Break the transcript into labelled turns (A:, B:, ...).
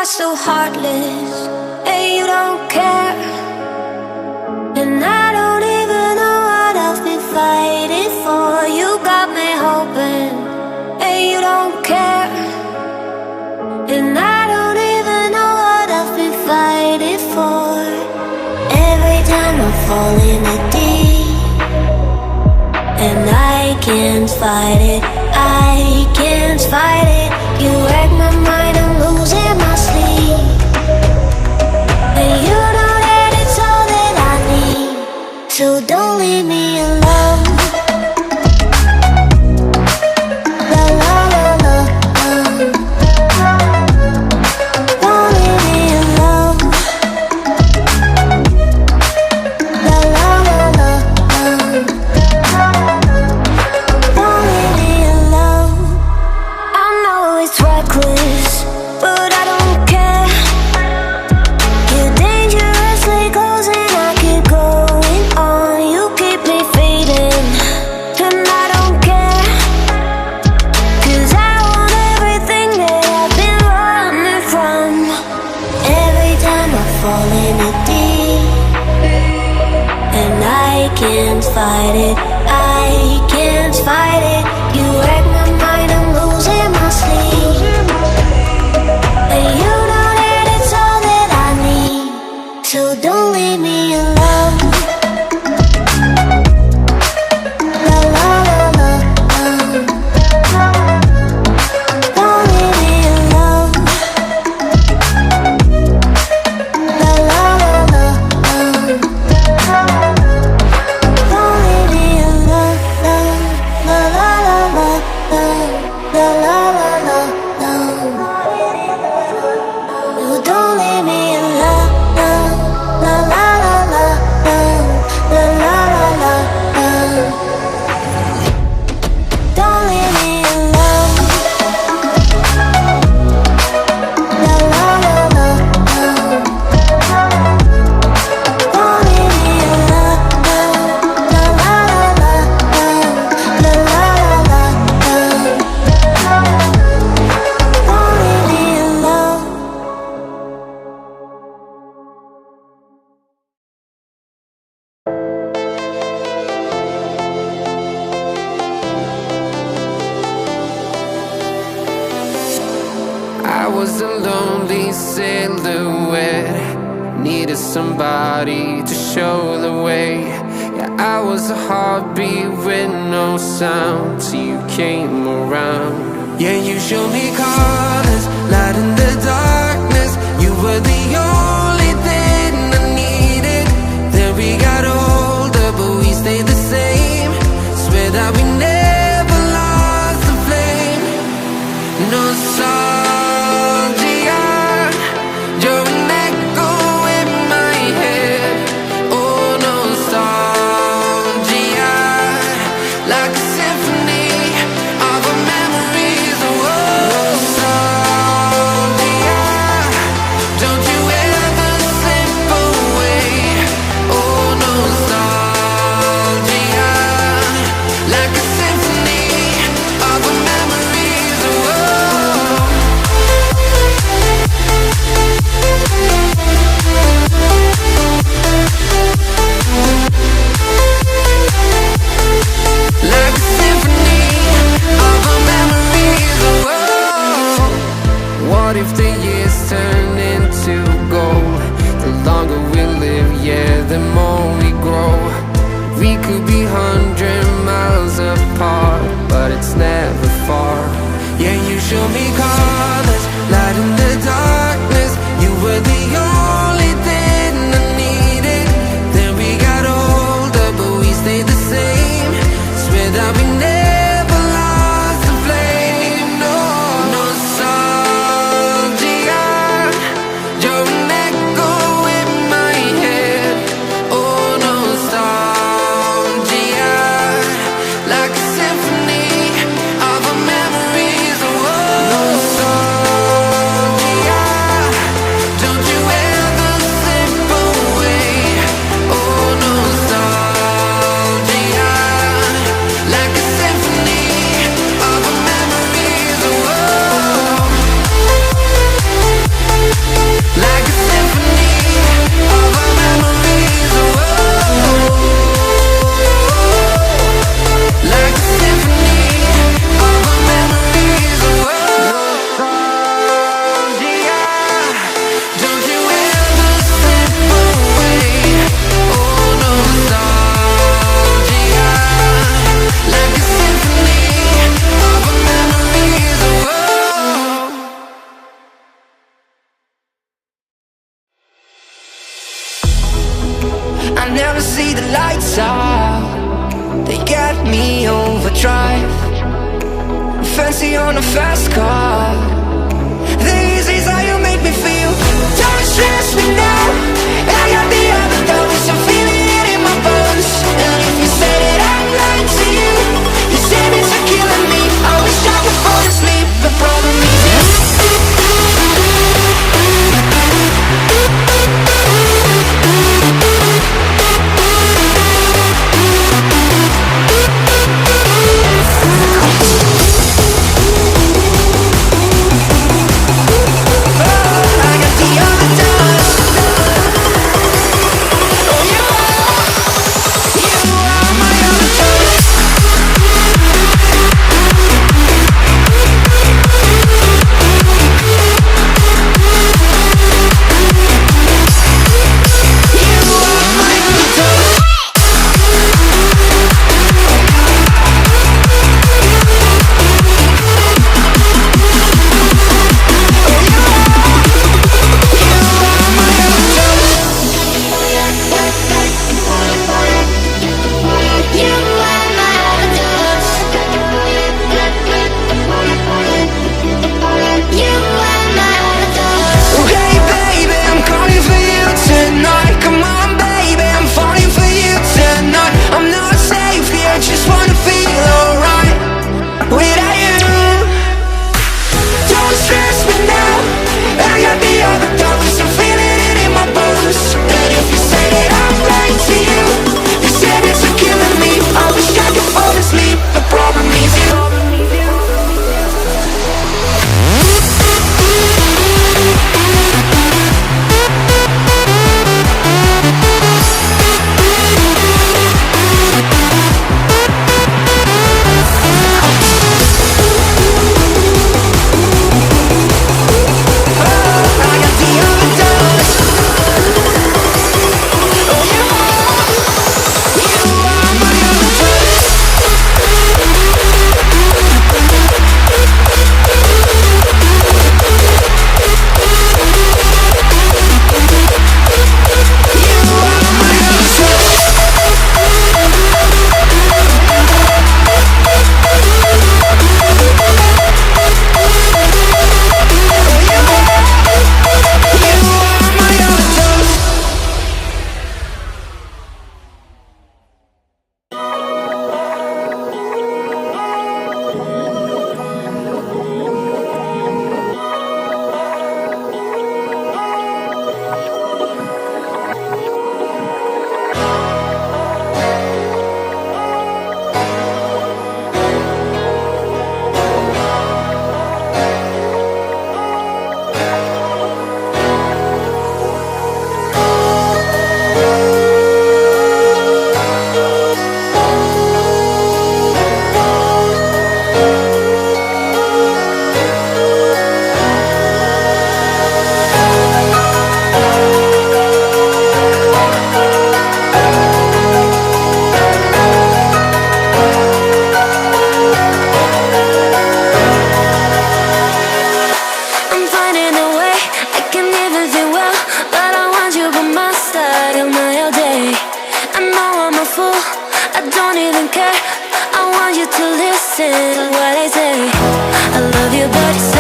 A: so heartless, and you don't care. And I don't even know what I've been fighting for. You got me hoping, and you don't care. And I don't even know what I've been fighting for. Every time I fall in the deep, and I can't fight it, I can't fight it. You wreck my mind, I'm losing my sleep. And you know that it's all that I need, so don't leave me alone. La la la la, don't leave me alone. La la la la, don't leave me alone. I know it's reckless, but I don't care. You're dangerously close and I keep going on. You keep me fading, and I don't care. 'Cause I want everything that I've been running from. Every time I fall in the deep, and I can't fight it, I can't fight it. You wreck my mind, I'm losing my sleep. And you know that it's all that I need, so don't leave me alone. La la la la, don't leave me alone. La la la la, don't leave me alone. La la la la, la la la la, no, don't leave me alone. La la la la, la la la la, don't leave me alone. La la la la, don't leave me alone. La la la la, la la la la, don't leave me alone.
B: I was a lonely silhouette, needed somebody to show the way. Yeah, I was a heartbeat with no sound till you came around. Yeah, you showed me colors, light in the darkness. You were the only thing I needed. Then we got older, but we stayed the same. Swear that we never lost the flame. Nostalgia, you're an echo in my head. Oh, nostalgia, like a symphony of our memories. Oh, nostalgia, don't you ever slip away. Oh, nostalgia, like a symphony of our memories. Oh, like a symphony of our memories. Oh, what if the years turn into gold? The longer we live, yeah, the more we grow. We could be 100 miles apart, but it's never far. Yeah, you show me colors, light in the darkness. You were the only thing I needed. Then we got older, but we stayed the same. Swear that we never lost the flame. No, nostalgia, you're an echo in my head. Oh, nostalgia, like a symphony of our memories. Oh, nostalgia.
A: don't even care. I want you to listen to what I say. I love you, but it's